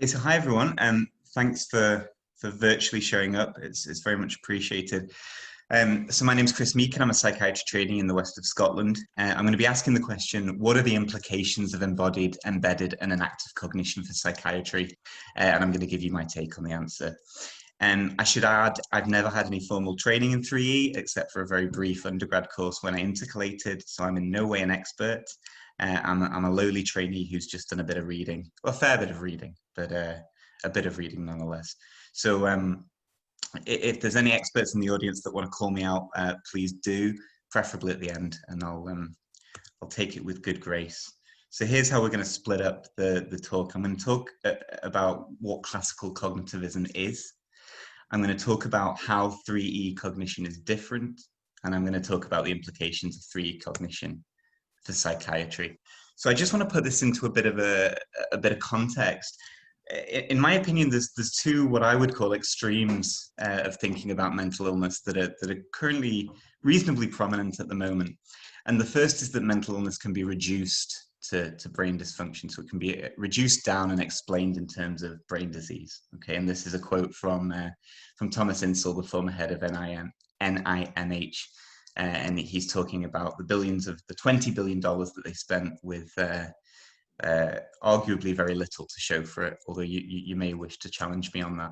So hi everyone, thanks for virtually showing up. It's very much appreciated. So my name is Chris Meechan. I'm a psychiatry trainee in the west of Scotland. I'm going to be asking the question: what are the implications of embodied, embedded, and enactive cognition for psychiatry? And I'm going to give you my take on the answer. I should add, I've never had any formal training in 3E except for a very brief undergrad course when I intercalated, so I'm in no way an expert. I'm a lowly trainee who's just done a bit of reading, well, a fair bit of reading, but a bit of reading nonetheless. So if there's any experts in the audience that want to call me out, please do, preferably at the end, and I'll take it with good grace. So here's how we're going to split up the talk. I'm going to talk about what classical cognitivism is. I'm going to talk about how 3E cognition is different, and I'm going to talk about the implications of 3E cognition for psychiatry. So I just want to put this into a bit of context. In my opinion, there's two what I would call extremes of thinking about mental illness that are currently reasonably prominent at the moment. And the first is that mental illness can be reduced to brain dysfunction, so it can be reduced down and explained in terms of brain disease. Okay, and this is a quote from Thomas Insel, the former head of NIMH. And he's talking about the $20 billion that they spent with arguably very little to show for it, although you may wish to challenge me on that.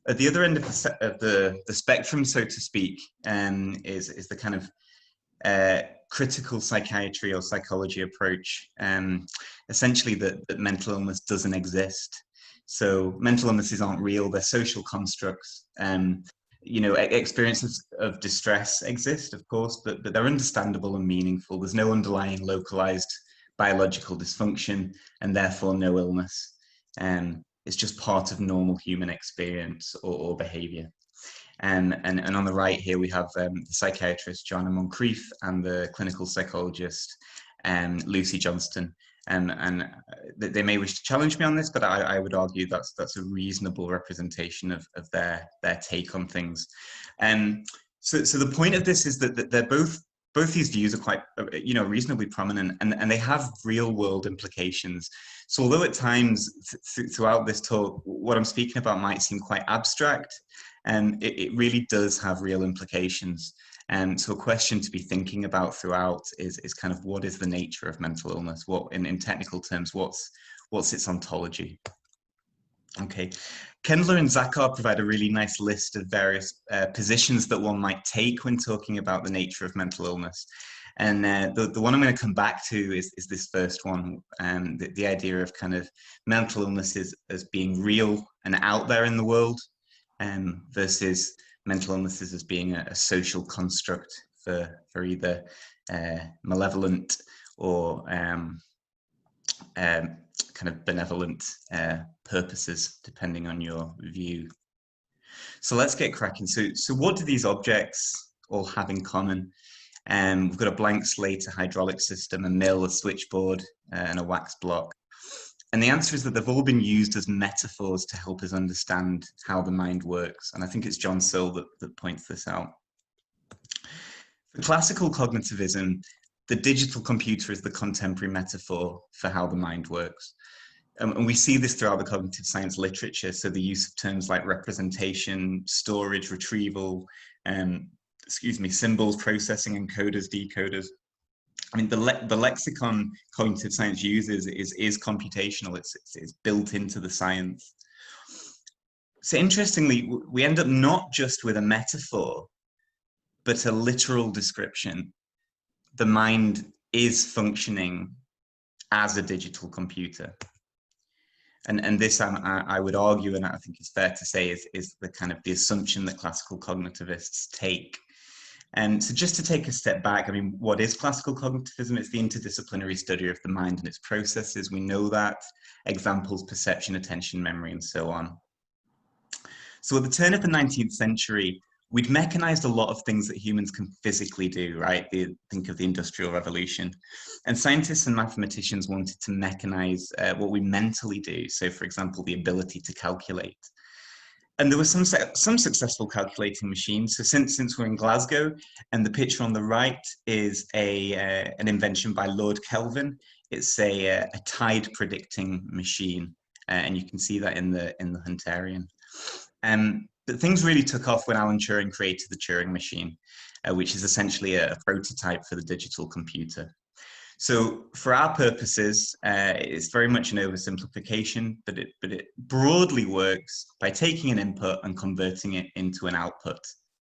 At the other end of the spectrum, so to speak, is the kind of critical psychiatry or psychology approach, essentially that mental illness doesn't exist. So mental illnesses aren't real, they're social constructs. Experiences of distress exist, of course, but they're understandable and meaningful. There's no underlying localized biological dysfunction and therefore no illness. It's just part of normal human experience or behavior. And on the right here, we have the psychiatrist Joanna Moncrief and the clinical psychologist Lucy Johnston. And they may wish to challenge me on this, but I would argue that's a reasonable representation of their take on things. So the point of this is that they're both these views are quite reasonably prominent, and they have real world implications. So although at times throughout this talk what I'm speaking about might seem quite abstract, it really does have real implications. So a question to be thinking about throughout is kind of what is the nature of mental illness? What, in technical terms, what's its ontology? Okay, Kendler and Zachar provide a really nice list of various positions that one might take when talking about the nature of mental illness. And the one I'm going to come back to is this first one, the idea of kind of mental illness as being real and out there in the world, versus mental illnesses as being a social construct for either malevolent or kind of benevolent purposes, depending on your view. So let's get cracking. So what do these objects all have in common? We've got a blank slate, a hydraulic system, a mill, a switchboard, and a wax block. And the answer is that they've all been used as metaphors to help us understand how the mind works. And I think it's John Searle that points this out. For classical cognitivism, the digital computer is the contemporary metaphor for how the mind works. And we see this throughout the cognitive science literature. So the use of terms like representation, storage, retrieval, symbols, processing, encoders, decoders. I mean, the lexicon cognitive science uses is computational. It's built into the science. So interestingly, we end up not just with a metaphor, but a literal description. The mind is functioning as a digital computer. And this, I would argue, and I think it's fair to say, is the kind of the assumption that classical cognitivists take. And so just to take a step back, I mean, what is classical cognitivism? It's the interdisciplinary study of the mind and its processes. We know that. Examples: perception, attention, memory, and so on. So at the turn of the 19th century, we'd mechanized a lot of things that humans can physically do, right? Think of the Industrial Revolution. And scientists and mathematicians wanted to mechanize what we mentally do. So, for example, the ability to calculate. And there were some successful calculating machines. So since we're in Glasgow, and the picture on the right is an invention by Lord Kelvin. It's a tide predicting machine. and you can see that in the Hunterian. But things really took off when Alan Turing created the Turing machine, which is essentially a prototype for the digital computer. So for our purposes, it's very much an oversimplification, but it broadly works by taking an input and converting it into an output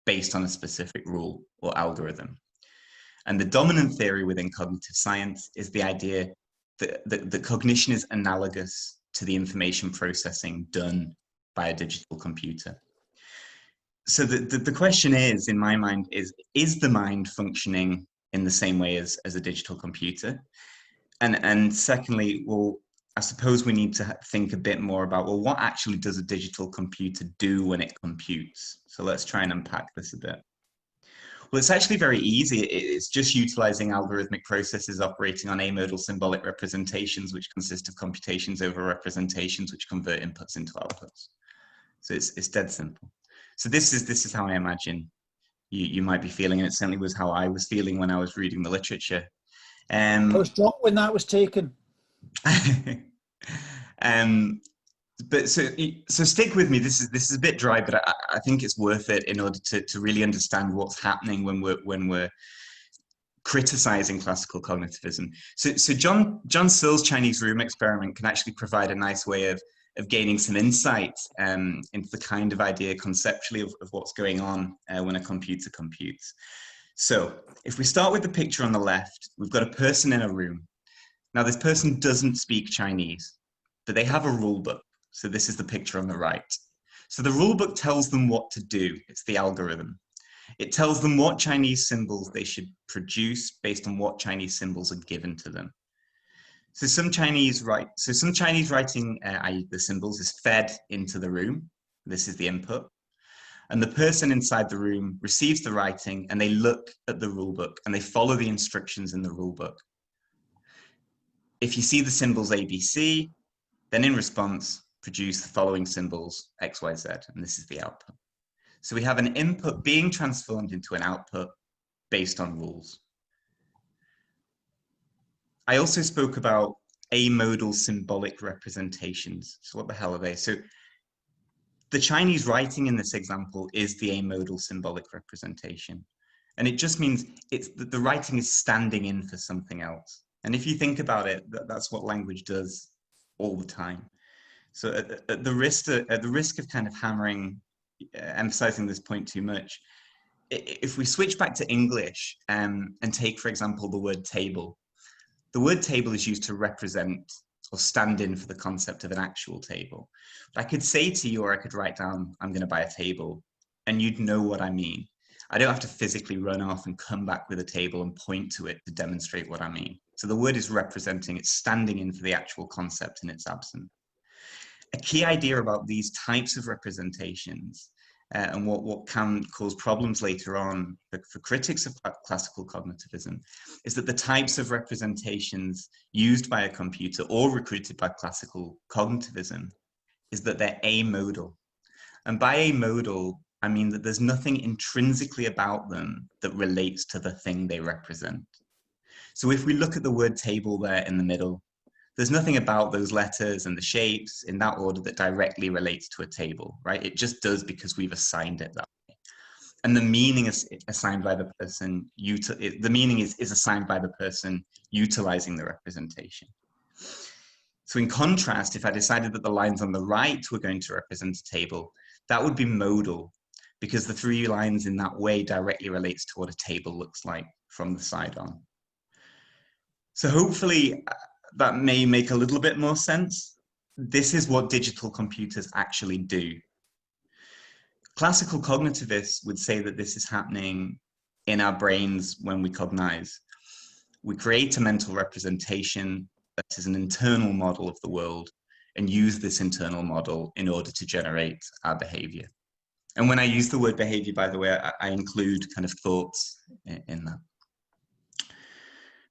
based on a specific rule or algorithm. And the dominant theory within cognitive science is the idea that cognition is analogous to the information processing done by a digital computer. So the question is, in my mind, is the mind functioning in the same way as a digital computer? And secondly, well, I suppose we need to think a bit more about, well, what actually does a digital computer do when it computes? So let's try and unpack this a bit. Well, it's actually very easy. It's just utilizing algorithmic processes operating on amodal symbolic representations, which consist of computations over representations, which convert inputs into outputs. So it's dead simple. So this is how I imagine you might be feeling, and it certainly was how I was feeling when I was reading the literature. I was drunk when that was taken. But so stick with me. This is a bit dry, but I think it's worth it in order to really understand what's happening when we're criticizing classical cognitivism. So John Searle's Chinese room experiment can actually provide a nice way of gaining some insight into the kind of idea conceptually of what's going on when a computer computes. So if we start with the picture on the left, we've got a person in a room. Now this person doesn't speak Chinese, but they have a rule book. So this is the picture on the right. So the rule book tells them what to do. It's the algorithm. It tells them what Chinese symbols they should produce based on what Chinese symbols are given to them. So some Chinese writing, i.e. the symbols, is fed into the room. This is the input. And the person inside the room receives the writing, and they look at the rule book and they follow the instructions in the rule book. If you see the symbols ABC, then in response, produce the following symbols, X, Y, Z, and this is the output. So we have an input being transformed into an output based on rules. I also spoke about amodal symbolic representations. So what the hell are they? So the Chinese writing in this example is the amodal symbolic representation. And it just means the writing is standing in for something else. And if you think about it, that's what language does all the time. So at the risk of kind of emphasizing this point too much, if we switch back to English and take, for example, the word table, the word table is used to represent or stand in for the concept of an actual table. But I could say to you, or I could write down, I'm going to buy a table, and you'd know what I mean. I don't have to physically run off and come back with a table and point to it to demonstrate what I mean. So the word is representing, it's standing in for the actual concept in its absence. A key idea about these types of representations and what can cause problems later on for critics of classical cognitivism is that the types of representations used by a computer or recruited by classical cognitivism is that they're amodal. And by amodal, I mean that there's nothing intrinsically about them that relates to the thing they represent. So if we look at the word table there in the middle, there's nothing about those letters and the shapes in that order that directly relates to a table, right? It just does because we've assigned it that way. And the meaning is assigned by the person, the meaning is assigned by the person utilizing the representation. So in contrast, if I decided that the lines on the right were going to represent a table, that would be modal, because the three lines in that way directly relates to what a table looks like from the side on. So hopefully that may make a little bit more sense. This is what digital computers actually do. Classical cognitivists would say that this is happening in our brains when we cognize. We create a mental representation that is an internal model of the world and use this internal model in order to generate our behavior. And when I use the word behavior, by the way, I include kind of thoughts in that.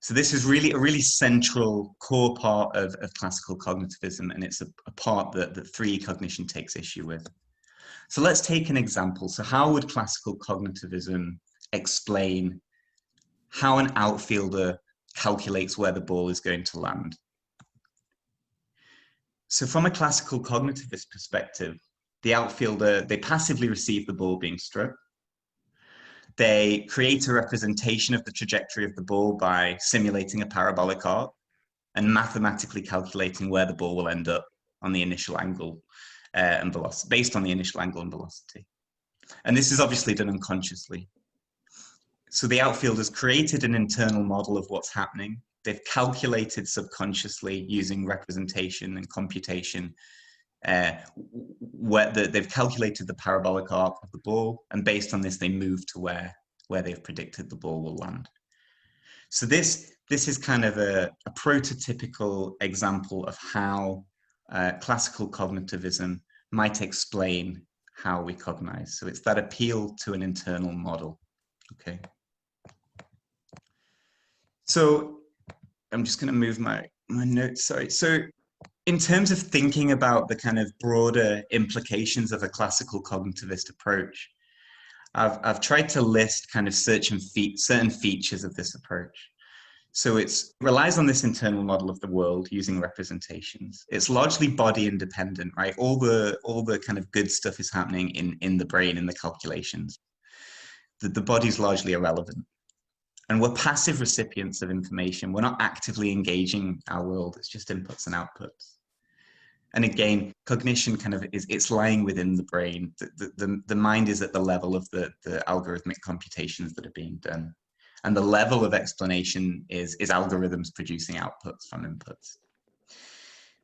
So this is really a really central core part of classical cognitivism, and it's a part that 3E cognition takes issue with. So let's take an example. So how would classical cognitivism explain how an outfielder calculates where the ball is going to land? So from a classical cognitivist perspective, the outfielder, they passively receive the ball being struck. They create a representation of the trajectory of the ball by simulating a parabolic arc and mathematically calculating where the ball will end up on the initial angle and velocity, based on the initial angle and velocity. And this is obviously done unconsciously. So the outfielders created an internal model of what's happening. They've calculated subconsciously using representation and computation they've calculated the parabolic arc of the ball, and based on this, they move to where they've predicted the ball will land. So this is kind of a prototypical example of how classical cognitivism might explain how we cognize. So it's that appeal to an internal model. Okay. So I'm just going to move my notes. Sorry. So in terms of thinking about the kind of broader implications of a classical cognitivist approach, I've tried to list kind of certain features of this approach. So it relies on this internal model of the world using representations. It's largely body independent, right? All the kind of good stuff is happening in the brain, in the calculations. The body's largely irrelevant. And we're passive recipients of information. We're not actively engaging our world. It's just inputs and outputs. And again, cognition kind of it's lying within the brain. The mind is at the level of the algorithmic computations that are being done. And the level of explanation is algorithms producing outputs from inputs.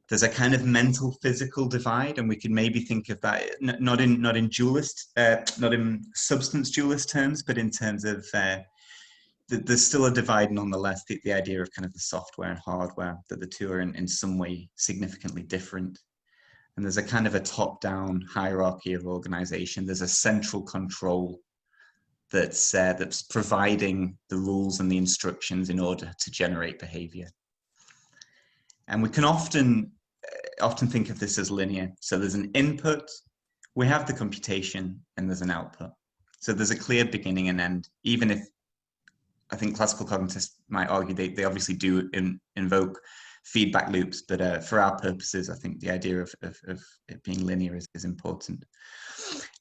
There's a kind of mental physical divide, and we could maybe think of that not in substance dualist terms, but in terms of there's still a divide nonetheless, the idea of kind of the software and hardware, that the two are in some way significantly different. And there's a kind of a top-down hierarchy of organization. There's a central control that's providing the rules and the instructions in order to generate behavior. And we can often think of this as linear. So there's an input, we have the computation, and there's an output. So there's a clear beginning and end, even if I think classical cognitivists might argue they obviously do invoke feedback loops, but for our purposes, I think the idea of it being linear is important.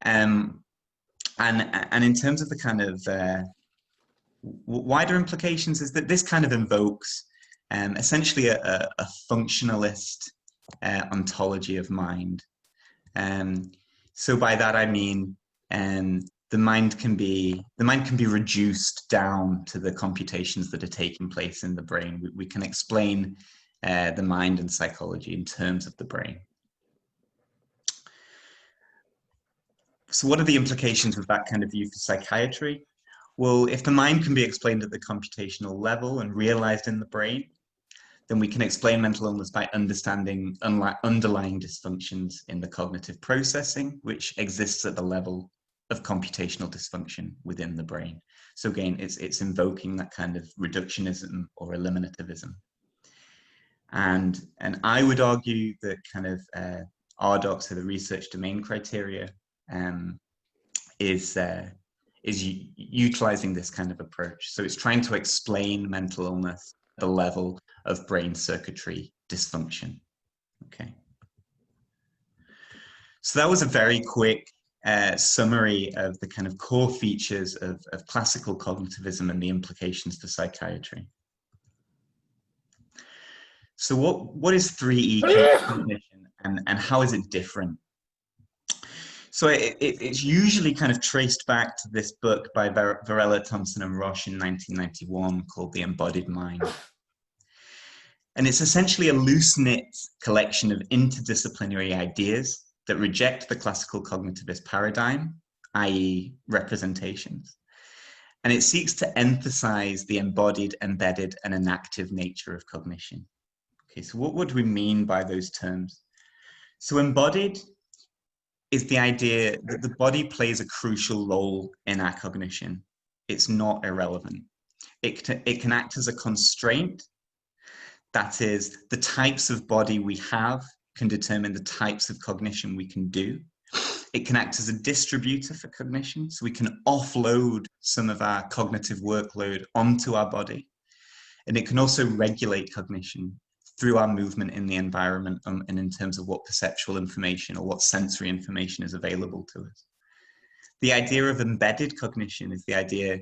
And in terms of the kind of wider implications, is that this kind of invokes essentially a functionalist ontology of mind. So by that I mean the mind can be reduced down to the computations that are taking place in the brain. We can explain the mind and psychology in terms of the brain. So what are the implications of that kind of view for psychiatry? Well, if the mind can be explained at the computational level and realized in the brain, then we can explain mental illness by understanding underlying dysfunctions in the cognitive processing, which exists at the level of computational dysfunction within the brain. So again, it's invoking that kind of reductionism or eliminativism. And I would argue that kind of RDoC, so the research domain criteria, is utilizing this kind of approach. So it's trying to explain mental illness at the level of brain circuitry dysfunction. Okay. So that was a very quick summary of the kind of core features of classical cognitivism and the implications for psychiatry. So what is 3E cognition and how is it different? So it's usually kind of traced back to this book by Varela, Thompson and Roche in 1991 called The Embodied Mind. And it's essentially a loose-knit collection of interdisciplinary ideas that reject the classical cognitivist paradigm, i.e. representations. And it seeks to emphasize the embodied, embedded, and enactive nature of cognition. Okay, so what do we mean by those terms? So embodied is the idea that the body plays a crucial role in our cognition. It's not irrelevant. It can act as a constraint. That is, the types of body we have can determine the types of cognition we can do. It can act as a distributor for cognition, so we can offload some of our cognitive workload onto our body. And it can also regulate cognition through our movement in the environment, and in terms of what perceptual information or what sensory information is available to us. The idea of embedded cognition is the idea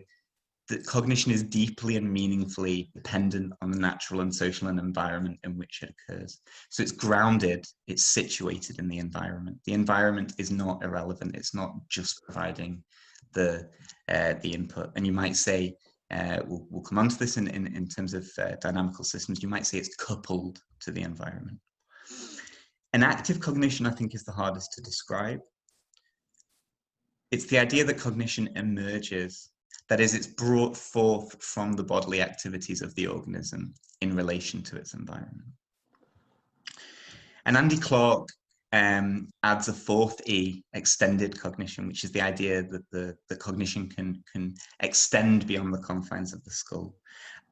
that cognition is deeply and meaningfully dependent on the natural and social and environment in which it occurs. So it's grounded, it's situated in the environment. The environment is not irrelevant. It's not just providing the input. And you might say, we'll come on to this in terms of dynamical systems, you might say it's coupled to the environment. Enactive cognition, I think, is the hardest to describe. It's the idea that cognition emerges. That is, it's brought forth from the bodily activities of the organism in relation to its environment. And Andy Clark adds a fourth E, extended cognition, which is the idea that the cognition can extend beyond the confines of the skull.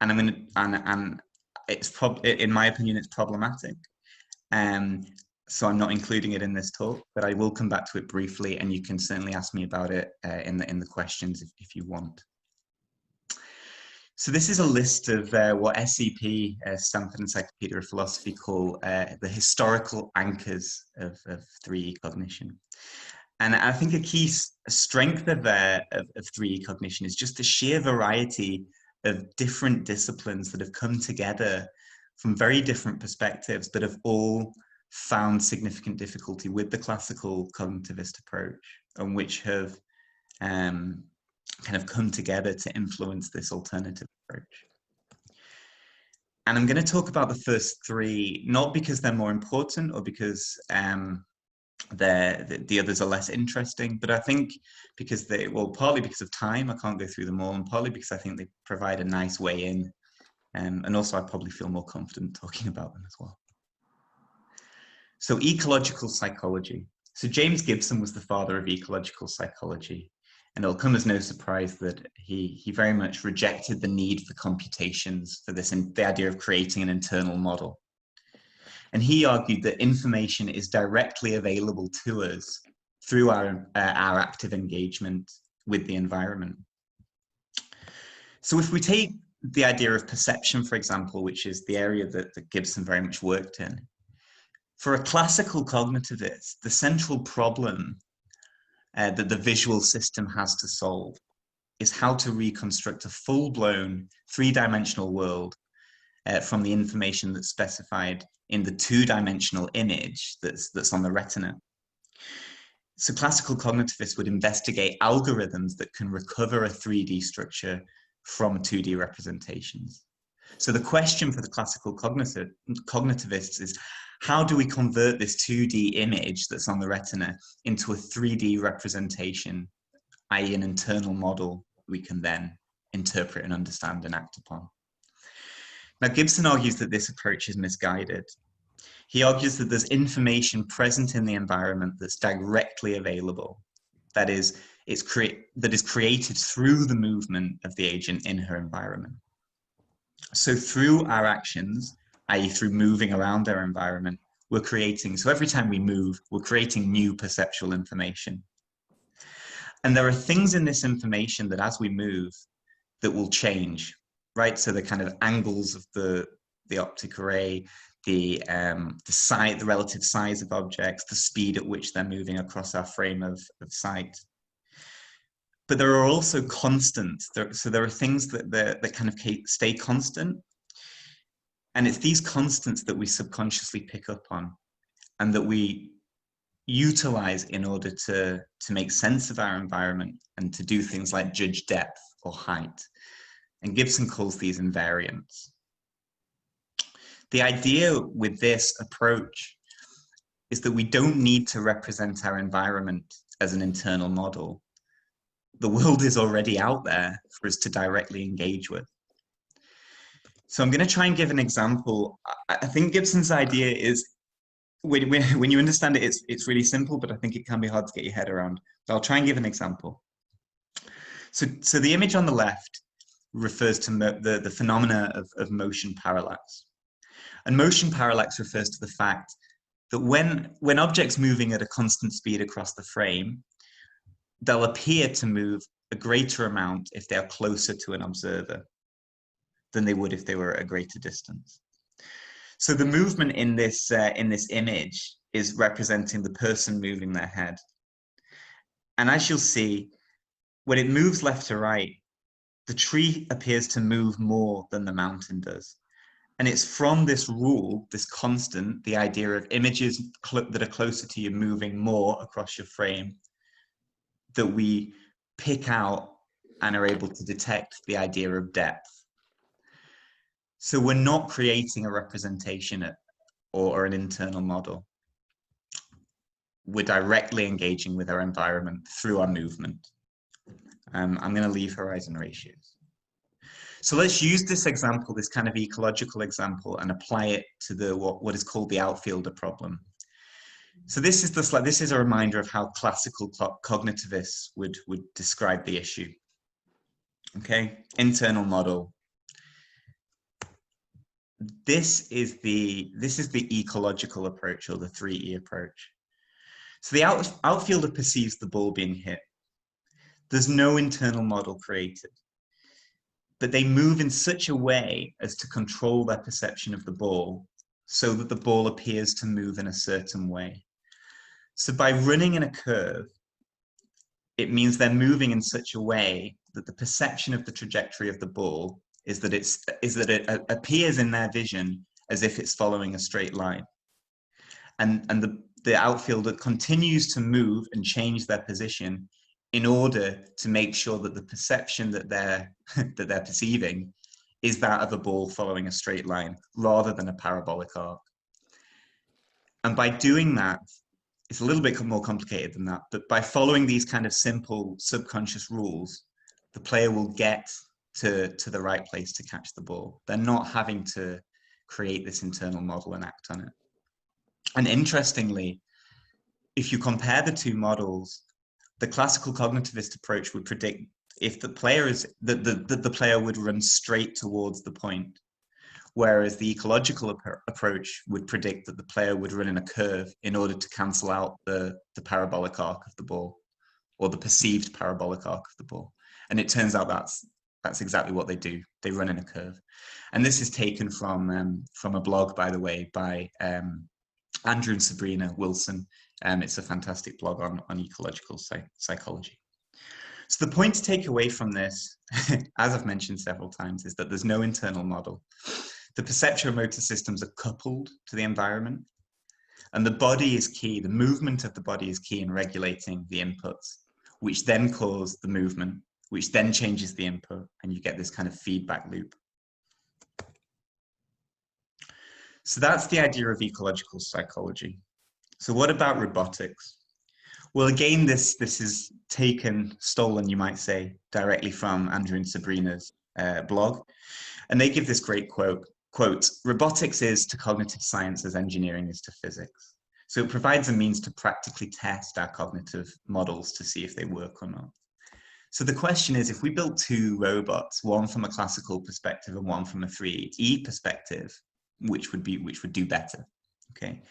And it's in my opinion, it's problematic. So I'm not including it in this talk, but I will come back to it briefly, and you can certainly ask me about it in the questions if you want. So this is a list of what SEP, Stanford Encyclopedia of Philosophy, call the historical anchors of 3E cognition. And I think a key strength of 3E cognition is just the sheer variety of different disciplines that have come together from very different perspectives, that have all found significant difficulty with the classical cognitivist approach, and which have kind of come together to influence this alternative approach. And I'm going to talk about the first three, not because they're more important or because the others are less interesting, but I think because partly because of time, I can't go through them all, and partly because I think they provide a nice way in, and also I probably feel more confident talking about them as well. So ecological psychology. So James Gibson was the father of ecological psychology, and it'll come as no surprise that he very much rejected the need for computations for this, and the idea of creating an internal model. And he argued that information is directly available to us through our active engagement with the environment. So if we take the idea of perception, for example, which is the area that Gibson very much worked in, for a classical cognitivist, the central problem that the visual system has to solve is how to reconstruct a full-blown three-dimensional world from the information that's specified in the two-dimensional image that's on the retina. So classical cognitivists would investigate algorithms that can recover a 3D structure from 2D representations. So the question for the classical cognitivists is, how do we convert this 2D image that's on the retina into a 3D representation, i.e. an internal model we can then interpret and understand and act upon? Now, Gibson argues that this approach is misguided. He argues that there's information present in the environment that's directly available, that is created through the movement of the agent in her environment. So through our actions, i.e. through moving around our environment, we're creating, so every time we move, we're creating new perceptual information. And there are things in this information that as we move, that will change, right? So the kind of angles of the optic array, the relative size of objects, the speed at which they're moving across our frame of sight. But there are also constants. So there are things that kind of stay constant. And it's these constants that we subconsciously pick up on and that we utilize in order to make sense of our environment and to do things like judge depth or height. And Gibson calls these invariants. The idea with this approach is that we don't need to represent our environment as an internal model. The world is already out there for us to directly engage with. So I'm going to try and give an example. I think Gibson's idea is, when you understand it, it's really simple, but I think it can be hard to get your head around. So I'll try and give an example. So the image on the left refers to the phenomena of motion parallax. And motion parallax refers to the fact that when objects moving at a constant speed across the frame, they'll appear to move a greater amount if they are closer to an observer than they would if they were at a greater distance. So the movement in this image is representing the person moving their head. And as you'll see, when it moves left to right, the tree appears to move more than the mountain does. And it's from this rule, this constant, the idea of images that are closer to you moving more across your frame, that we pick out and are able to detect the idea of depth. So we're not creating a representation or an internal model. We're directly engaging with our environment through our movement. I'm going to leave horizon ratios. So let's use this example, this kind of ecological example, and apply it to what is called the outfielder problem. So this is a reminder of how classical cognitivists would describe the issue. Okay, internal model. This is the ecological approach, or the 3E approach. So the outfielder perceives the ball being hit. There's no internal model created, but they move in such a way as to control their perception of the ball so that the ball appears to move in a certain way. So by running in a curve, it means they're moving in such a way that the perception of the trajectory of the ball is that it appears in their vision as if it's following a straight line. And the outfielder continues to move and change their position in order to make sure that the perception that they're perceiving is that of a ball following a straight line rather than a parabolic arc. And by doing that, it's a little bit more complicated than that, but by following these kind of simple subconscious rules, the player will get to the right place to catch the ball. They're not having to create this internal model and act on it. And interestingly, if you compare the two models, the classical cognitivist approach would predict if the player the player would run straight towards the point, whereas the ecological approach would predict that the player would run in a curve in order to cancel out the parabolic arc of the ball, or the perceived parabolic arc of the ball. And it turns out that's exactly what they do. They run in a curve. And this is taken from a blog, by the way, by Andrew and Sabrina Wilson. It's a fantastic blog on ecological psychology. So the point to take away from this, as I've mentioned several times, is that there's no internal model. The perceptual motor systems are coupled to the environment, and the body is key. The movement of the body is key in regulating the inputs, which then cause the movement, which then changes the input, and you get this kind of feedback loop. So that's the idea of ecological psychology. So what about robotics? Well, again, this is stolen, you might say, directly from Andrew and Sabrina's blog. And they give this great quote, "Robotics is to cognitive science as engineering is to physics." So it provides a means to practically test our cognitive models to see if they work or not. So the question is, if we built two robots, one from a classical perspective and one from a 3E perspective, which would do better? Okay.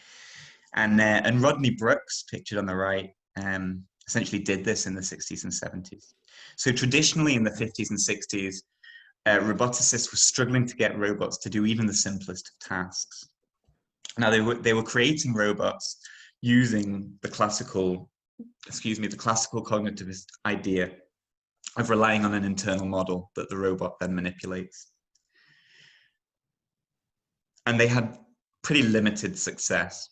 And Rodney Brooks, pictured on the right, essentially did this in the 60s and 70s. So traditionally in the 50s and 60s, roboticists were struggling to get robots to do even the simplest of tasks. Now they were creating robots using the classical cognitivist idea of relying on an internal model that the robot then manipulates. And they had pretty limited success.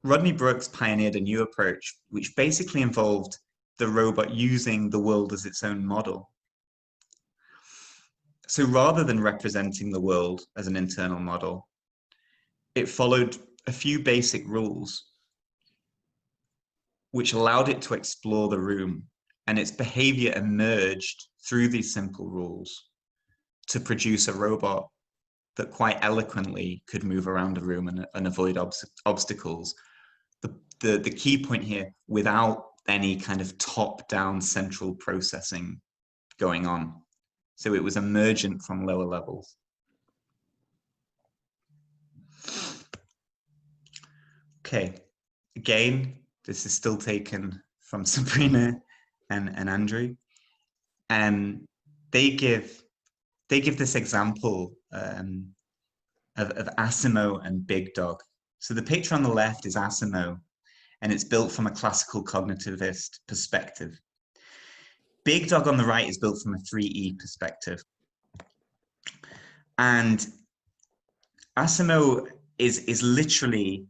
Rodney Brooks pioneered a new approach, which basically involved the robot using the world as its own model. So rather than representing the world as an internal model, it followed a few basic rules, which allowed it to explore the room, and its behavior emerged through these simple rules to produce a robot that quite eloquently could move around a room and avoid obstacles. The key point here, without any kind of top-down central processing going on. So it was emergent from lower levels. Okay, again, this is still taken from Sabrina and Andrew. And they give this example of Asimo and Big Dog. So the picture on the left is Asimo, and it's built from a classical cognitivist perspective. Big Dog on the right is built from a 3E perspective. And Asimo is literally,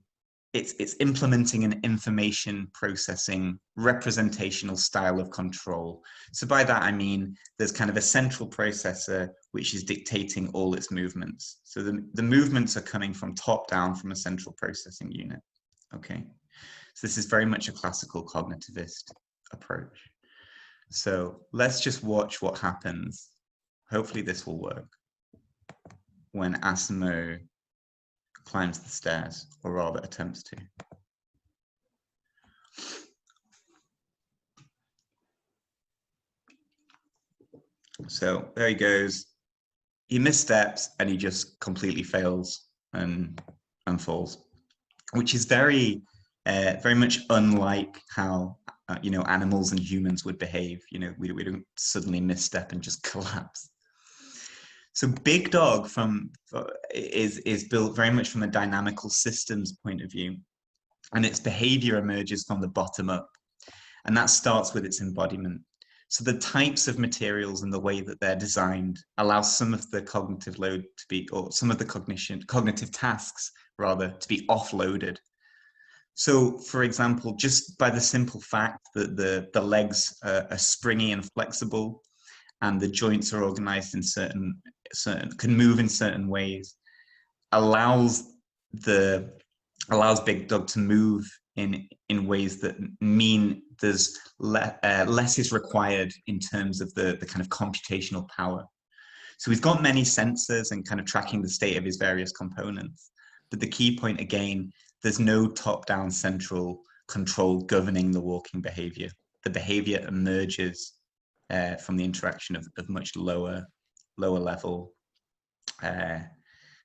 it's implementing an information processing representational style of control. So by that, I mean, there's kind of a central processor which is dictating all its movements. So the movements are coming from top down from a central processing unit. Okay. So this is very much a classical cognitivist approach. So let's just watch what happens. Hopefully this will work when Asimo climbs the stairs, or rather attempts to. So there he goes. He missteps and he just completely fails and falls, which is very much unlike how animals and humans would behave. We don't suddenly misstep and just collapse. So Big Dog is built very much from a dynamical systems point of view, and its behavior emerges from the bottom up, and that starts with its embodiment. So the types of materials and the way that they're designed allow some of the cognitive load to be, or some of the cognitive tasks rather, to be offloaded. So, for example, just by the simple fact that the legs are springy and flexible, and the joints are organized in certain can move in certain ways, allows Big Dog to move in ways that mean there's less is required in terms of the kind of computational power. So we've got many sensors and kind of tracking the state of his various components. But the key point, again, there's no top-down central control governing the walking behavior. The behavior emerges from the interaction of much lower level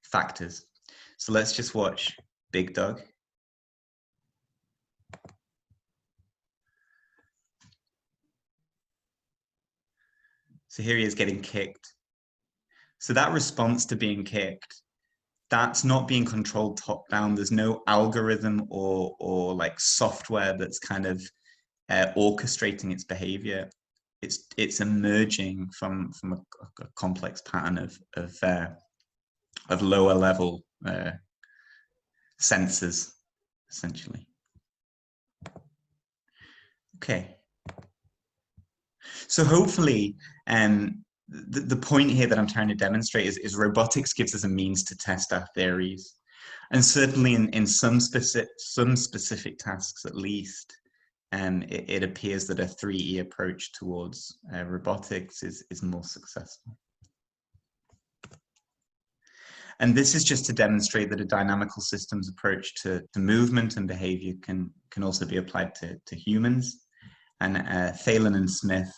factors. So let's just watch Big Dog. So here he is getting kicked. So that response to being kicked, that's not being controlled top down. There's no algorithm or like software that's kind of orchestrating its behavior. It's emerging from a complex pattern of lower level sensors, essentially. Okay. So hopefully, the point here that I'm trying to demonstrate is robotics gives us a means to test our theories. And certainly in some specific tasks, at least, it appears that a 3E approach towards robotics is more successful. And this is just to demonstrate that a dynamical systems approach to movement and behavior can also be applied to humans. And Thalen and Smith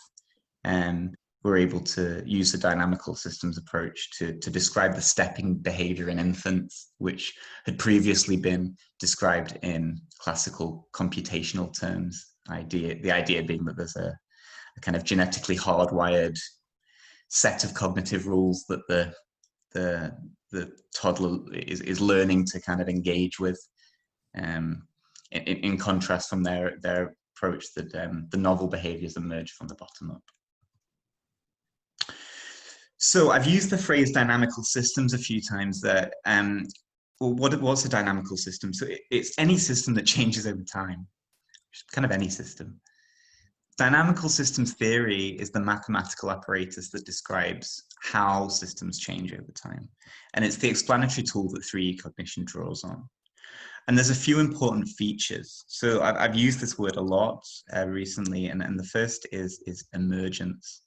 were able to use the dynamical systems approach to describe the stepping behavior in infants, which had previously been described in classical computational terms. The idea being that there's a kind of genetically hardwired set of cognitive rules that the toddler is learning to kind of engage with, in contrast from their approach that the novel behaviors emerge from the bottom up. So I've used the phrase dynamical systems a few times there. Well, what's a dynamical system? So it's any system that changes over time, kind of any system. Dynamical systems theory is the mathematical apparatus that describes how systems change over time. And it's the explanatory tool that 3E cognition draws on. And there's a few important features. So I've used this word a lot recently, and the first is emergence.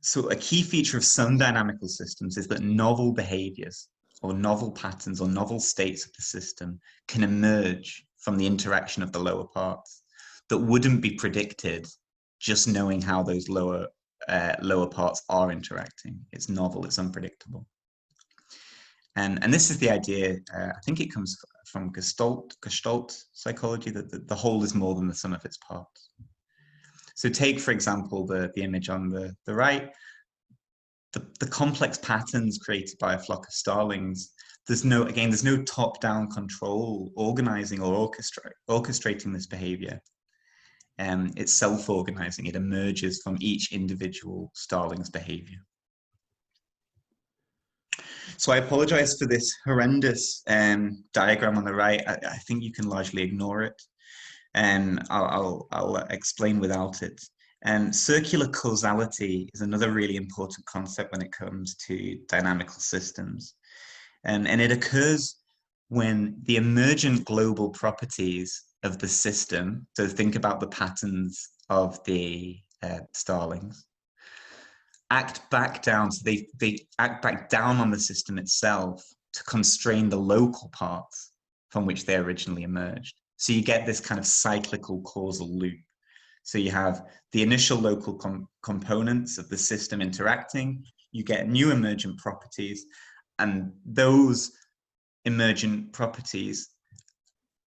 So a key feature of some dynamical systems is that novel behaviors or novel patterns or novel states of the system can emerge from the interaction of the lower parts that wouldn't be predicted just knowing how those lower parts are interacting. It's novel, it's unpredictable. And this is the idea, I think it comes from Gestalt psychology, that the whole is more than the sum of its parts. So take, for example, the image on the right. The complex patterns created by a flock of starlings there's no top-down control, organizing or orchestrating this behavior. It's self-organizing. It emerges from each individual starling's behavior. So I apologize for this horrendous diagram on the right. I think you can largely ignore it. I'll explain without it. Circular causality is another really important concept when it comes to dynamical systems. And it occurs when the emergent global properties of the system, so think about the patterns of the starlings, act back down, so they act back down on the system itself to constrain the local parts from which they originally emerged. So you get this kind of cyclical causal loop. So you have the initial local components of the system interacting, you get new emergent properties, and those emergent properties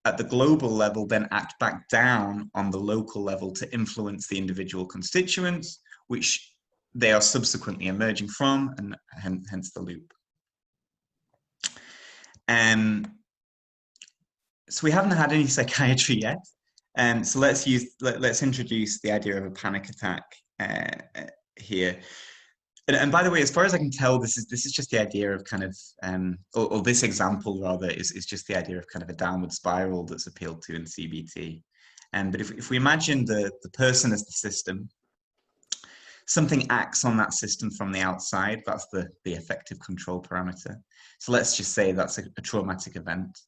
at the global level then act back down on the local level to influence the individual constituents, which they are subsequently emerging from, and hence the loop. So we haven't had any psychiatry yet, so let's introduce the idea of a panic attack here. And by the way, as far as I can tell, this is just the idea of kind of, or this example rather, is just the idea of kind of a downward spiral that's appealed to in CBT. But if we imagine the person as the system, something acts on that system from the outside. That's the effective control parameter. So let's just say that's a traumatic event.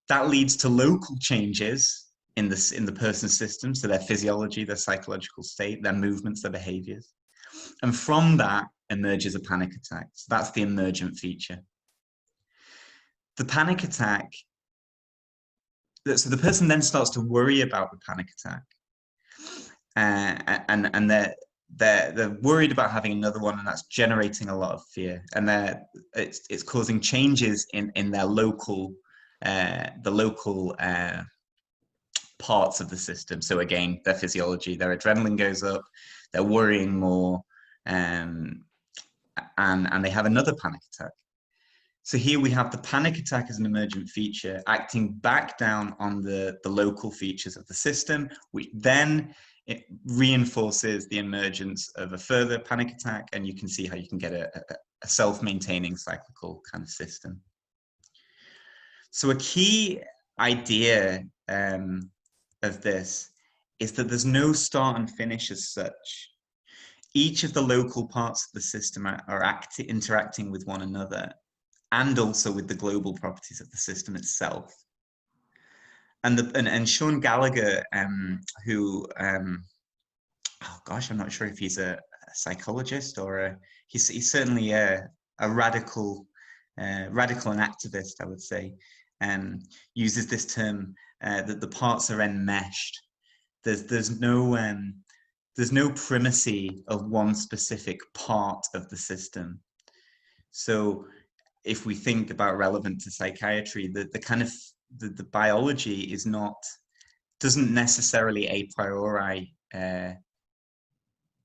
That leads to local changes in the person's system, so their physiology, their psychological state, their movements, their behaviors. And from that emerges a panic attack. So that's the emergent feature. The panic attack, so the person then starts to worry about the panic attack. And they're worried about having another one, and that's generating a lot of fear. And it's causing changes in their local, parts of the system. So again, their physiology, their adrenaline goes up, they're worrying more, and they have another panic attack. So here we have the panic attack as an emergent feature acting back down on the local features of the system, which then it reinforces the emergence of a further panic attack, and you can see how you can get a self-maintaining cyclical kind of system. So a key idea of this is that there's no start and finish as such. Each of the local parts of the system are interacting with one another, and also with the global properties of the system itself. And Sean Gallagher, who, oh gosh, I'm not sure if he's a psychologist or he's certainly a radical and activist, I would say, uses this term that the parts are enmeshed. There's no primacy of one specific part of the system. So if we think about relevant to psychiatry, the kind of the biology doesn't necessarily a priori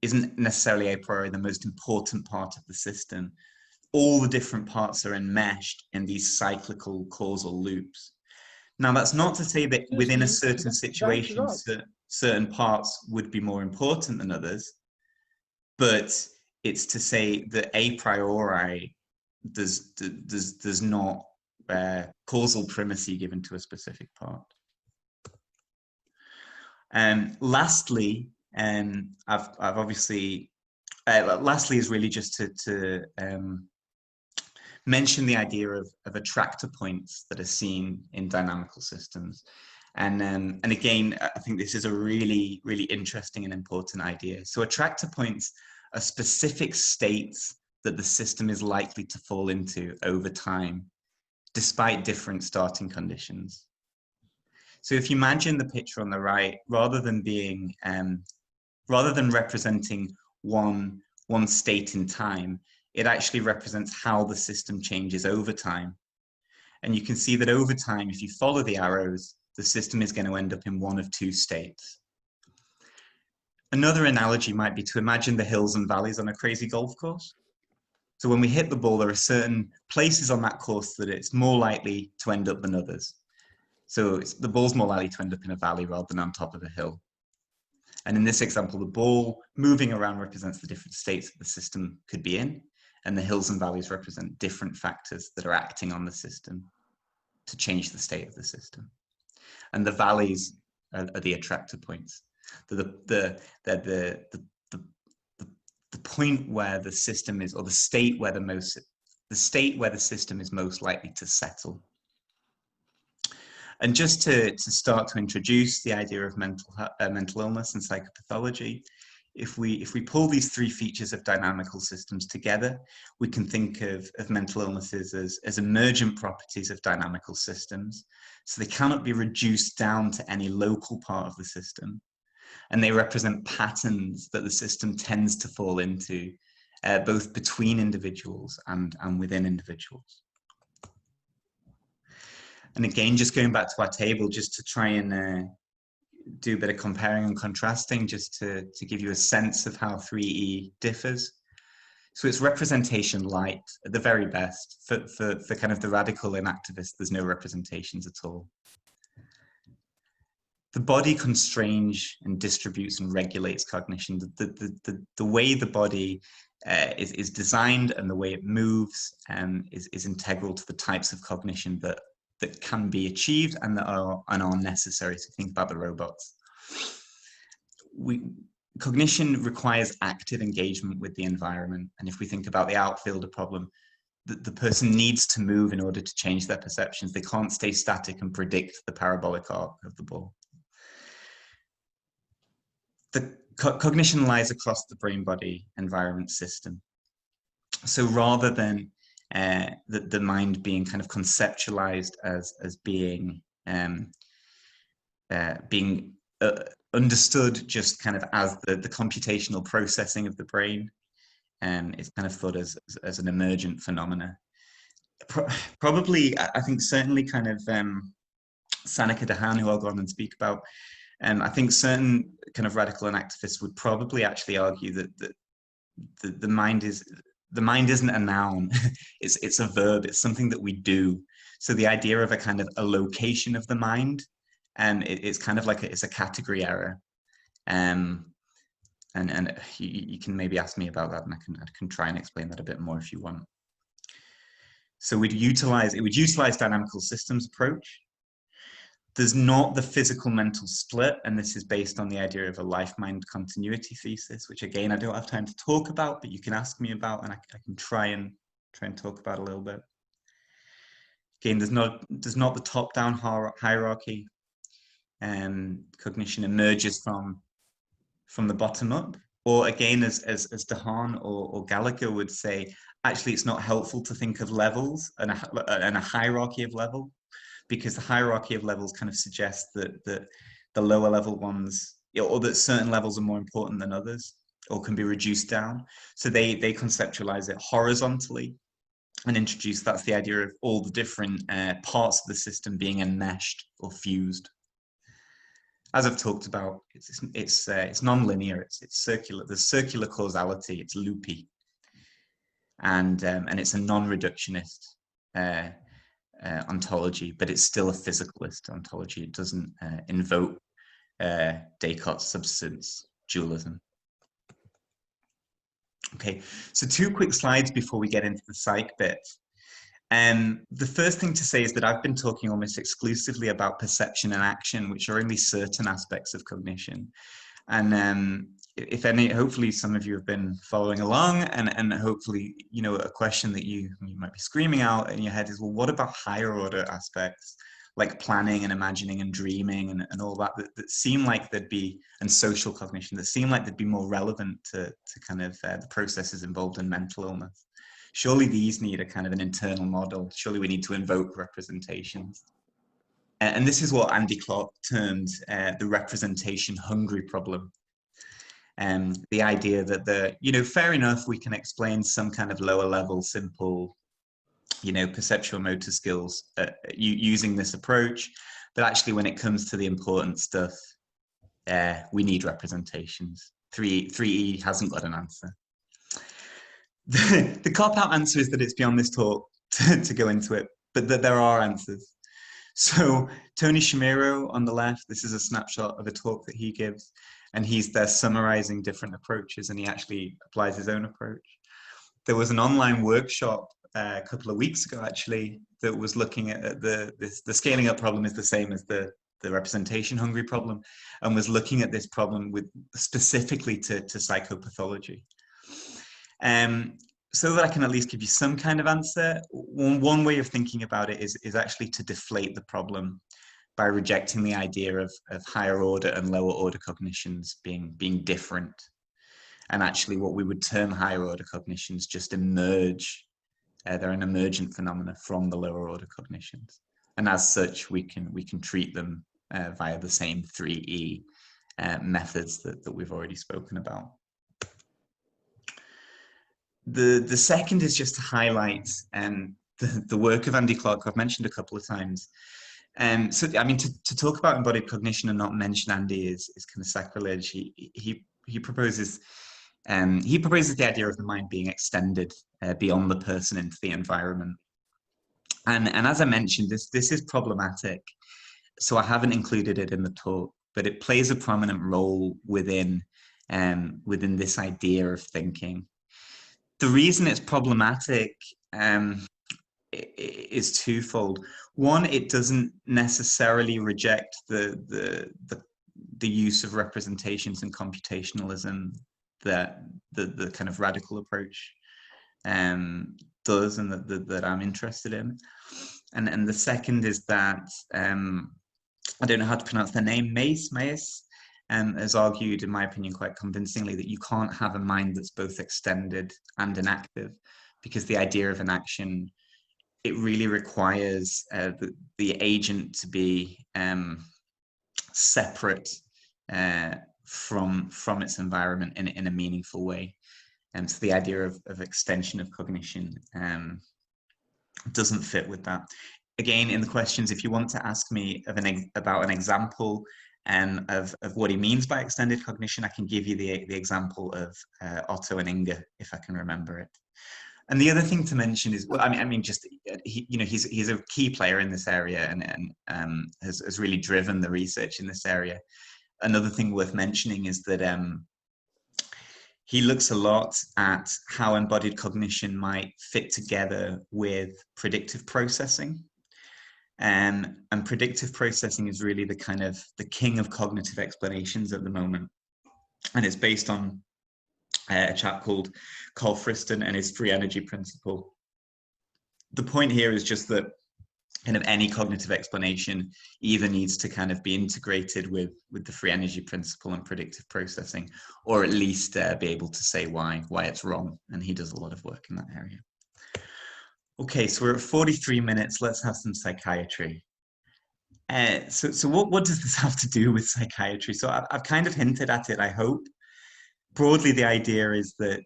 isn't necessarily a priori the most important part of the system. All the different parts are enmeshed in these cyclical causal loops. Now, that's not to say that within a certain situation, certain parts would be more important than others, but it's to say that a priori there's not causal primacy given to a specific part. Lastly, I've obviously lastly is really just to mention the idea of attractor points that are seen in dynamical systems. And again, I think this is a really, really interesting and important idea. So attractor points are specific states that the system is likely to fall into over time, despite different starting conditions. So if you imagine the picture on the right, rather than representing one state in time, it actually represents how the system changes over time. And you can see that over time, if you follow the arrows, the system is going to end up in one of two states. Another analogy might be to imagine the hills and valleys on a crazy golf course. So when we hit the ball, there are certain places on that course that it's more likely to end up than others. So the ball's more likely to end up in a valley rather than on top of a hill. And in this example, the ball moving around represents the different states that the system could be in, and the hills and valleys represent different factors that are acting on the system to change the state of the system. And the valleys are the attractor points. The point where the system is, or the state where the system is most likely to settle. And just to start to introduce the idea of mental illness and psychopathology, if we pull these three features of dynamical systems together, we can think of mental illnesses as emergent properties of dynamical systems. So they cannot be reduced down to any local part of the system. And they represent patterns that the system tends to fall into, both between individuals and within individuals. And again, just going back to our table, just to try and do a bit of comparing and contrasting, just to give you a sense of how 3E differs. So it's representation light at the very best. For kind of the radical enactivist, there's no representations at all. The body constrains and distributes and regulates cognition. The way the body is designed and the way it moves is integral to the types of cognition that can be achieved and that are necessary. So think about the robots. Cognition requires active engagement with the environment. And if we think about the outfielder problem, the person needs to move in order to change their perceptions. They can't stay static and predict the parabolic arc of the ball. The cognition lies across the brain-body environment system. So rather than the mind being kind of conceptualized as being understood just kind of as the computational processing of the brain, it's kind of thought as an emergent phenomena. Probably, I think certainly kind of Sanaka Dehan, who I'll go on and speak about, I think certain kind of radical enactivists would probably actually argue that the mind isn't a noun. It's a verb. It's something that we do. So the idea of a kind of a location of the mind, it's kind of like it's a category error. And you can maybe ask me about that, and I can try and explain that a bit more if you want. So it would utilize dynamical systems approach. There's not the physical mental split, and this is based on the idea of a life-mind continuity thesis, which again I don't have time to talk about, but you can ask me about, and I can try and talk about a little bit. Again, there's not the top-down hierarchy. Cognition emerges from the bottom up, or again, as Dehan or Gallagher would say, actually it's not helpful to think of levels and a hierarchy of level, because the hierarchy of levels kind of suggests that the lower level ones, or that certain levels are more important than others, or can be reduced down. So they conceptualize it horizontally and introduce, that's the idea of all the different parts of the system being enmeshed or fused. As I've talked about, it's non-linear, it's circular. There's circular causality, it's loopy, and it's a non-reductionist ontology, but it's still a physicalist ontology. It doesn't invoke Descartes' substance dualism. Okay, so 2 quick slides before we get into the psych bit. The first thing to say is that I've been talking almost exclusively about perception and action, which are only certain aspects of cognition. And if any, hopefully some of you have been following along, and hopefully, you know, a question that you might be screaming out in your head is, well, what about higher order aspects like planning and imagining and dreaming and all that seem like they'd be, and social cognition, that seem like they'd be more relevant to kind of the processes involved in mental illness? Surely these need a kind of an internal model. Surely we need to invoke representations. And this is what Andy Clark termed the representation hungry problem. The idea that fair enough, we can explain some kind of lower level, simple, perceptual motor skills using this approach. But actually when it comes to the important stuff, we need representations. 3E hasn't got an answer. The cop-out answer is that it's beyond this talk to go into it, but that there are answers. So Tony Shamiro on the left, this is a snapshot of a talk that he gives, and he's there summarizing different approaches, and he actually applies his own approach. There was an online workshop a couple of weeks ago, actually, that was looking at the scaling up problem is the same as the representation hungry problem, and was looking at this problem with specifically to psychopathology. So that I can at least give you some kind of answer, one way of thinking about it is actually to deflate the problem by rejecting the idea of higher order and lower order cognitions being different. And actually what we would term higher order cognitions just emerge. They're an emergent phenomena from the lower order cognitions. And as such, we can treat them via the same 3E methods that we've already spoken about. The second is just to highlight the work of Andy Clark, who I've mentioned a couple of times. So, I mean, to talk about embodied cognition and not mention Andy is kind of sacrilege. He proposes the idea of the mind being extended beyond the person into the environment. And as I mentioned, this is problematic. So I haven't included it in the talk, but it plays a prominent role within this idea of thinking. The reason it's problematic is twofold. One, it doesn't necessarily reject the use of representations and computationalism that the kind of radical approach does, and that I'm interested in. And the second is that I don't know how to pronounce their name, Mace has argued, in my opinion, quite convincingly, that you can't have a mind that's both extended and inactive, because the idea of inaction, it really requires the agent to be separate from its environment in a meaningful way. And so the idea of extension of cognition doesn't fit with that. Again, in the questions, if you want to ask me about an example of what he means by extended cognition, I can give you the example of Otto and Inge, if I can remember it. And the other thing to mention is, well, I mean, just he's a key player in this area and has really driven the research in this area. Another thing worth mentioning is that he looks a lot at how embodied cognition might fit together with predictive processing. And predictive processing is really the king of cognitive explanations at the moment. And it's based on a chap called Carl Friston and his free energy principle. The point here is just that kind of any cognitive explanation either needs to kind of be integrated with the free energy principle and predictive processing, or at least be able to say why it's wrong. And he does a lot of work in that area. Okay, so we're at 43 minutes. Let's have some psychiatry. So what does this have to do with psychiatry? So I've kind of hinted at it, I hope. Broadly, the idea is that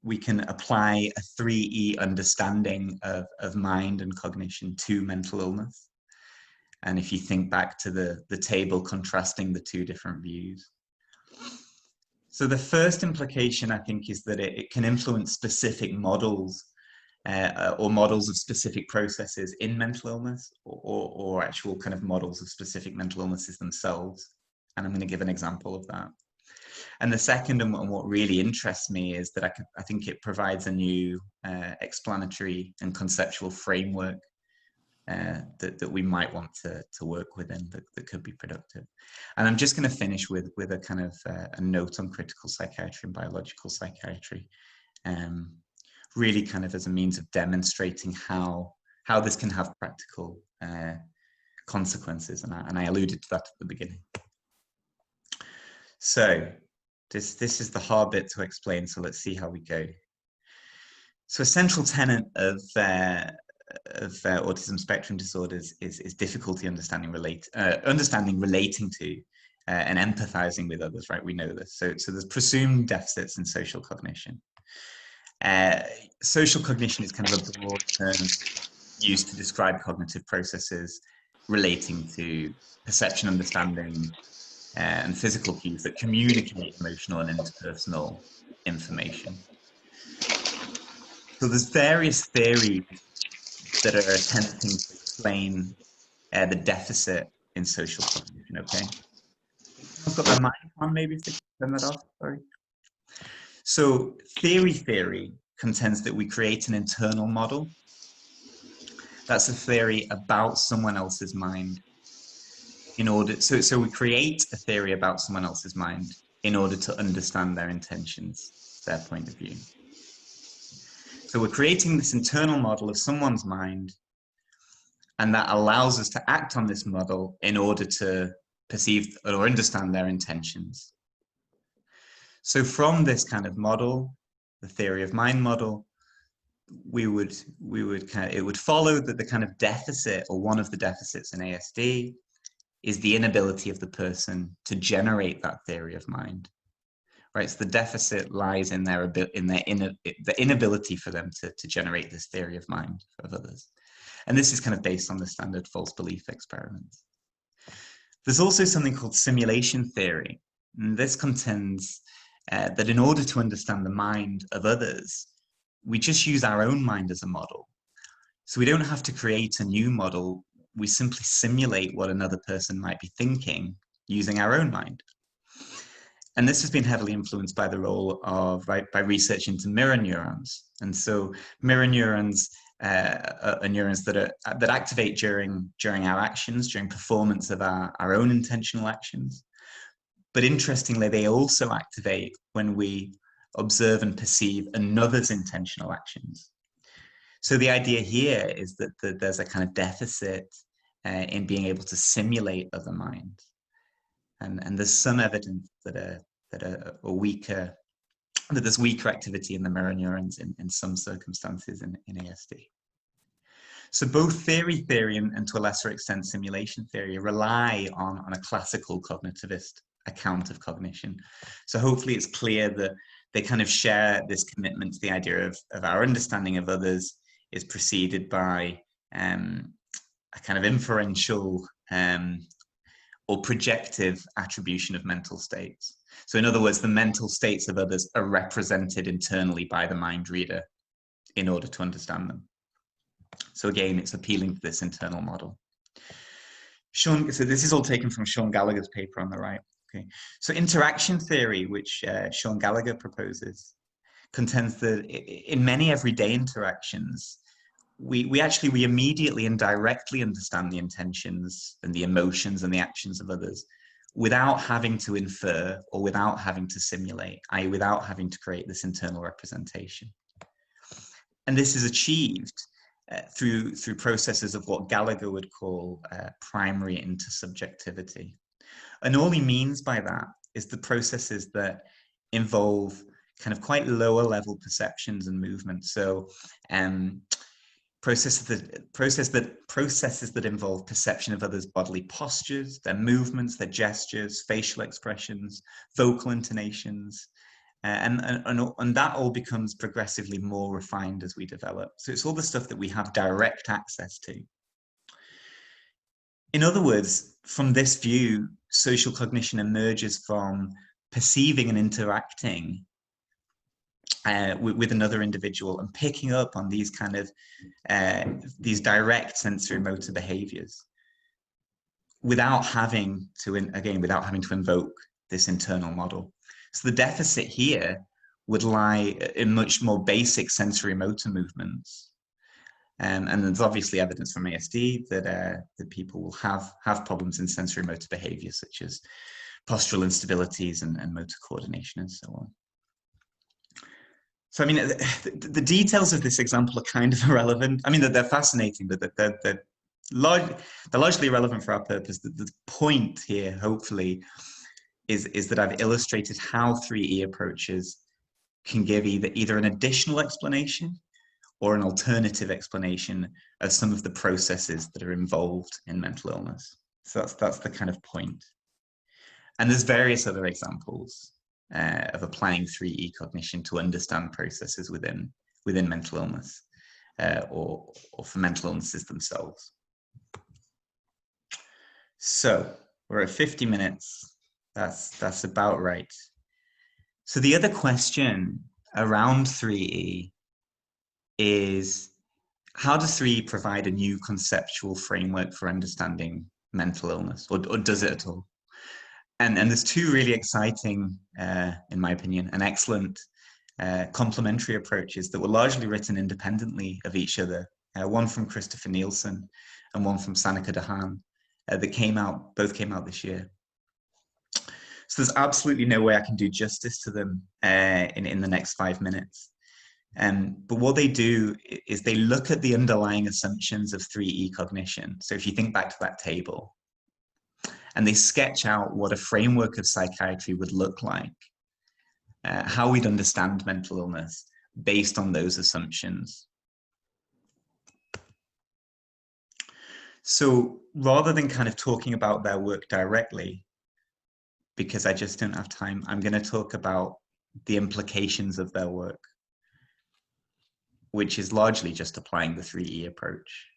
we can apply a 3E understanding of mind and cognition to mental illness. And if you think back to the table contrasting the two different views. So the first implication, I think, is that it can influence specific models or models of specific processes in mental illness, or actual kind of models of specific mental illnesses themselves. And I'm going to give an example of that. And the second, and what really interests me, is that I think it provides a new explanatory and conceptual framework that we might want to work within that could be productive. And I'm just going to finish with a kind of a note on critical psychiatry and biological psychiatry, really kind of as a means of demonstrating how this can have practical consequences. And I alluded to that at the beginning. So this is the hard bit to explain, so let's see how we go. So a central tenet of autism spectrum disorders is difficulty understanding relating to and empathizing with others, right? We know this. So there's presumed deficits in social cognition. Social cognition is kind of a broad term used to describe cognitive processes relating to perception, understanding, and physical cues that communicate emotional and interpersonal information. So there's various theories that are attempting to explain the deficit in social cognition, okay? I've got their mic on, maybe if they can turn that off, sorry. So theory contends that we create an internal model. That's a theory about someone else's mind in order, so we create a theory about someone else's mind in order to understand their intentions, their point of view. So we're creating this internal model of someone's mind, and that allows us to act on this model in order to perceive or understand their intentions. So from this kind of model, the theory of mind model, it would follow that the kind of deficit, or one of the deficits in ASD, is the inability of the person to generate that theory of mind. Right, so the deficit lies in the inability for them to generate this theory of mind of others. And this is kind of based on the standard false belief experiments. There's also something called simulation theory. And this contends that in order to understand the mind of others, we just use our own mind as a model. So we don't have to create a new model. We simply simulate what another person might be thinking using our own mind. And this has been heavily influenced by the role of, by research into mirror neurons. And so mirror neurons are neurons that activate during our actions, during performance of our own intentional actions. But interestingly, they also activate when we observe and perceive another's intentional actions. So the idea here is that there's a kind of deficit in being able to simulate other minds. And there's some evidence that there's weaker activity in the mirror neurons in some circumstances in ASD. So both theory and to a lesser extent simulation theory rely on a classical cognitivist account of cognition. So hopefully it's clear that they kind of share this commitment to the idea of our understanding of others is preceded by a kind of inferential or projective attribution of mental states. So in other words, the mental states of others are represented internally by the mind reader in order to understand them. So again, it's appealing to this internal model. So this is all taken from Sean Gallagher's paper on the right. Okay. So interaction theory, which Sean Gallagher proposes, contends that in many everyday interactions, we immediately and directly understand the intentions and the emotions and the actions of others without having to infer or without having to simulate, i.e. without having to create this internal representation. And this is achieved through processes of what Gallagher would call primary intersubjectivity. And all he means by that is the processes that involve kind of quite lower level perceptions and movements. So processes that involve perception of others' bodily postures, their movements, their gestures, facial expressions, vocal intonations, and that all becomes progressively more refined as we develop. So it's all the stuff that we have direct access to. In other words, from this view, social cognition emerges from perceiving and interacting with another individual and picking up on these kind of these direct sensory motor behaviors without having to invoke this internal model. So the deficit here would lie in much more basic sensory motor movements. And there's obviously evidence from ASD that people will have problems in sensory motor behavior, such as postural instabilities and motor coordination and so on. So, I mean, the details of this example are kind of irrelevant. I mean, they're fascinating, but they're largely irrelevant for our purpose. The point here, hopefully, is that I've illustrated how 3E approaches can give either an additional explanation or an alternative explanation of some of the processes that are involved in mental illness. So that's the kind of point. And there's various other examples of applying 3E cognition to understand processes within mental illness or for mental illnesses themselves. So we're at 50 minutes. That's about right. So the other question around 3E is, how does 3E provide a new conceptual framework for understanding mental illness, or does it at all? And there's two really exciting, in my opinion, and excellent complementary approaches that were largely written independently of each other. One from Christopher Nielsen and one from Sanaka Dahan, that both came out this year. So there's absolutely no way I can do justice to them in the next 5 minutes. But what they do is they look at the underlying assumptions of 3E cognition. So if you think back to that table, and they sketch out what a framework of psychiatry would look like, how we'd understand mental illness based on those assumptions. So rather than kind of talking about their work directly, because I just don't have time, I'm going to talk about the implications of their work, which is largely just applying the 3E approach.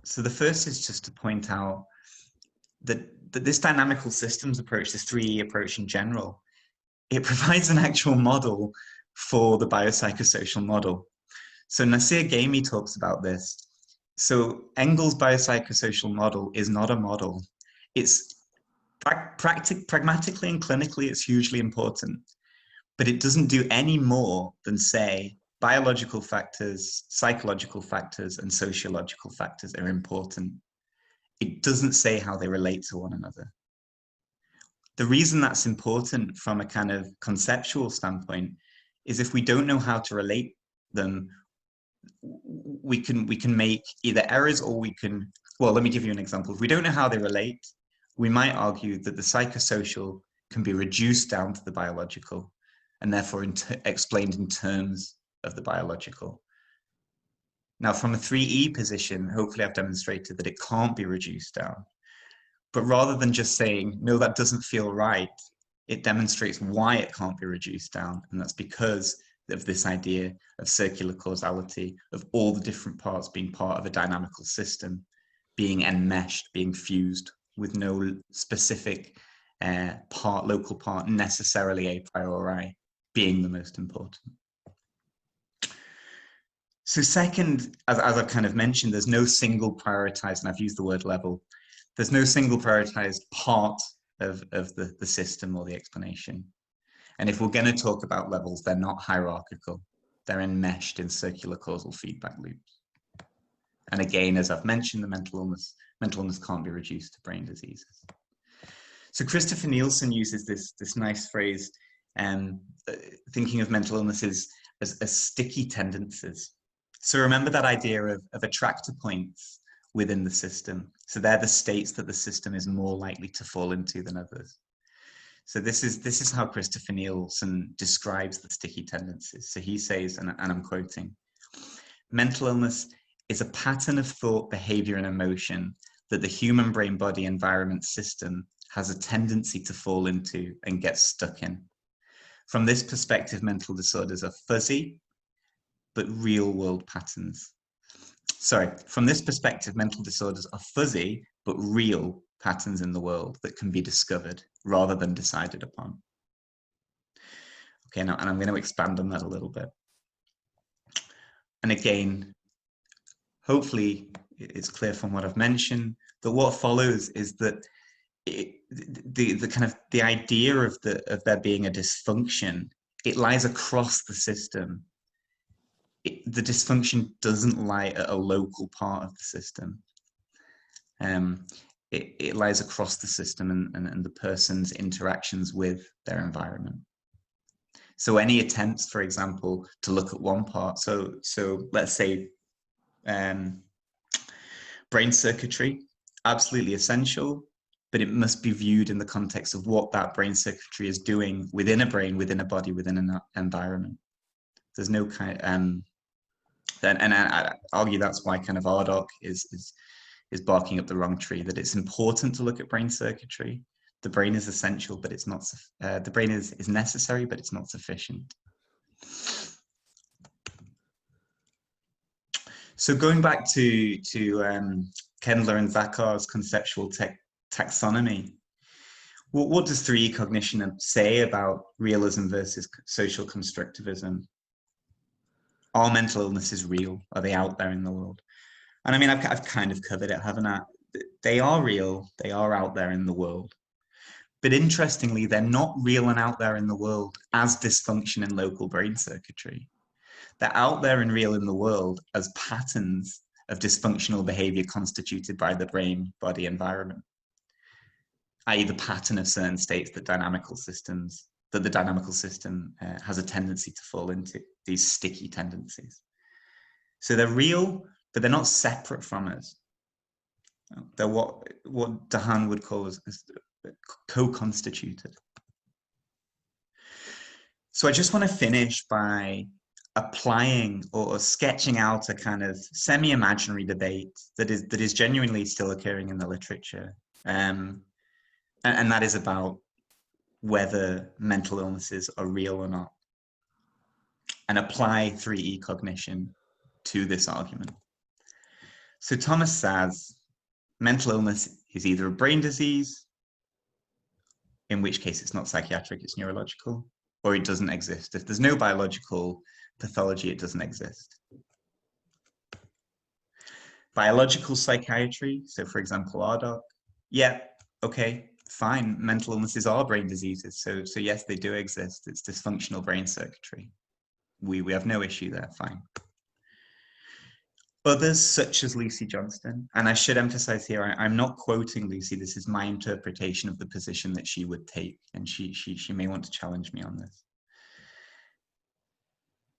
So the first is just to point out that this dynamical systems approach, this 3E approach in general, it provides an actual model for the biopsychosocial model. So Nasir Ghaemi talks about this. So Engel's biopsychosocial model is not a model. It's pragmatically and clinically, it's hugely important, but it doesn't do any more than say biological factors, psychological factors, and sociological factors are important. It doesn't say how they relate to one another. The reason that's important from a kind of conceptual standpoint is if we don't know how to relate them, we can make either errors or we can, well, let me give you an example. If we don't know how they relate, we might argue that the psychosocial can be reduced down to the biological and therefore explained in terms of the biological. Now, from a 3E position, hopefully I've demonstrated that it can't be reduced down. But rather than just saying, no, that doesn't feel right, it demonstrates why it can't be reduced down. And that's because of this idea of circular causality, of all the different parts being part of a dynamical system, being enmeshed, being fused, with no specific local part necessarily a priori being the most important. So second, as I've kind of mentioned, there's no single prioritized, and I've used the word level, there's no single prioritized part of the system or the explanation. And if we're going to talk about levels, they're not hierarchical. They're enmeshed in circular causal feedback loops. And again, as I've mentioned, the mental illness can't be reduced to brain diseases. So Christopher Nielsen uses this nice phrase, thinking of mental illnesses as sticky tendencies. So remember that idea of attractor points within the system. So they're the states that the system is more likely to fall into than others. So this is how Christopher Nielsen describes the sticky tendencies. So he says, and I'm quoting, mental illness is a pattern of thought, behavior, and emotion that the human brain body environment system has a tendency to fall into and get stuck in. From this perspective, mental disorders are fuzzy, but real world patterns. Sorry, from this perspective, mental disorders are fuzzy, but real patterns in the world that can be discovered rather than decided upon. Okay, now, and I'm going to expand on that a little bit. And again, hopefully it's clear from what I've mentioned that what follows is that the idea of there being a dysfunction, it lies across the system. The dysfunction doesn't lie at a local part of the system. It lies across the system and the person's interactions with their environment. So any attempts, for example, to look at one part, so let's say brain circuitry, absolutely essential, but it must be viewed in the context of what that brain circuitry is doing within a brain, within a body, within an environment. There's no kind and I argue that's why kind of RDoC is barking up the wrong tree, that it's important to look at brain circuitry. The brain is essential, but it's not, the brain is necessary, but it's not sufficient. So going back to Kendler and Zachar's conceptual taxonomy, what does 3E cognition say about realism versus social constructivism? Are mental illnesses real? Are they out there in the world? And I mean, I've kind of covered it, haven't I? They are real. They are out there in the world. But interestingly, they're not real and out there in the world as dysfunction in local brain circuitry. They're out there and real in the world as patterns of dysfunctional behavior constituted by the brain-body environment, i.e. the pattern of certain states that the dynamical system has a tendency to fall into, these sticky tendencies. So they're real, but they're not separate from us. They're what Dahan would call as co-constituted. So I just want to finish by applying or sketching out a kind of semi-imaginary debate that is genuinely still occurring in the literature, and that is about whether mental illnesses are real or not, and apply 3E cognition to this argument. So Thomas says mental illness is either a brain disease, in which case it's not psychiatric, it's neurological, or it doesn't exist. If there's no biological pathology, it doesn't exist. Biological psychiatry, so for example, RDoC, yeah, okay, fine, mental illnesses are brain diseases, so yes, they do exist. It's dysfunctional brain circuitry. We have no issue there, fine. Others, such as Lucy Johnston, and I should emphasize here, I'm not quoting Lucy, this is my interpretation of the position that she would take, and she may want to challenge me on this.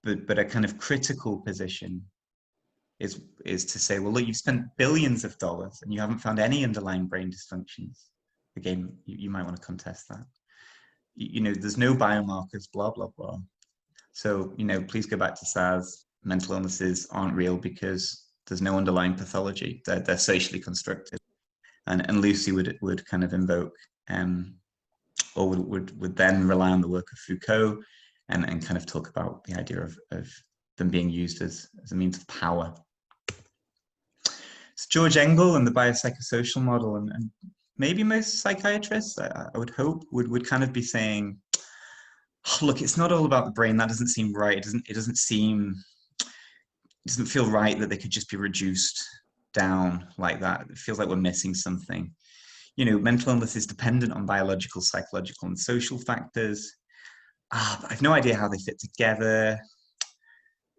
But a kind of critical position is to say, well, look, you've spent billions of dollars and you haven't found any underlying brain dysfunctions. Again, you might want to contest that. You know, there's no biomarkers, blah, blah, blah. So, you know, please go back to SAS. Mental illnesses aren't real because there's no underlying pathology. They're socially constructed. And Lucy would kind of invoke, or would then rely on the work of Foucault and kind of talk about the idea of them being used as a means of power. It's George Engel and the biopsychosocial model, and maybe most psychiatrists, I would hope, would kind of be saying, oh, look, it's not all about the brain. That doesn't seem right. It doesn't feel right that they could just be reduced down like that. It feels like we're missing something. You know, mental illness is dependent on biological, psychological, and social factors. I have no idea how they fit together.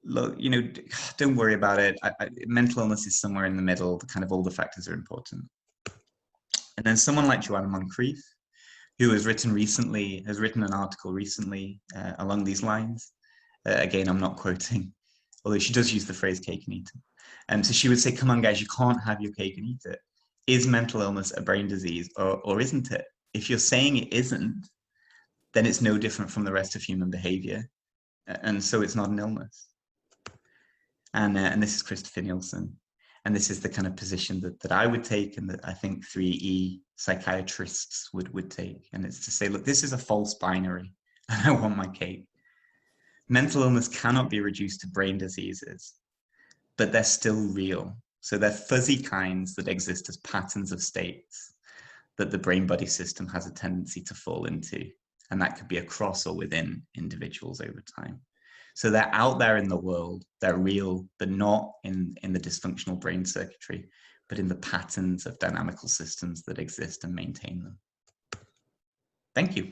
Look, you know, don't worry about it. Mental illness is somewhere in the middle. Kind of all the factors are important. And then someone like Joanna Moncrief, who has written an article recently along these lines. Again, I'm not quoting, although she does use the phrase cake and eat it. So she would say, come on, guys, you can't have your cake and eat it. Is mental illness a brain disease or isn't it? If you're saying it isn't, then it's no different from the rest of human behavior. And so it's not an illness. And this is Christopher Nielsen. And this is the kind of position that I would take and that I think 3E psychiatrists would take. And it's to say, look, this is a false binary and I want my cake. Mental illness cannot be reduced to brain diseases, but they're still real. So they're fuzzy kinds that exist as patterns of states that the brain-body system has a tendency to fall into. And that could be across or within individuals over time. So they're out there in the world, they're real, but not in the dysfunctional brain circuitry, but in the patterns of dynamical systems that exist and maintain them. Thank you.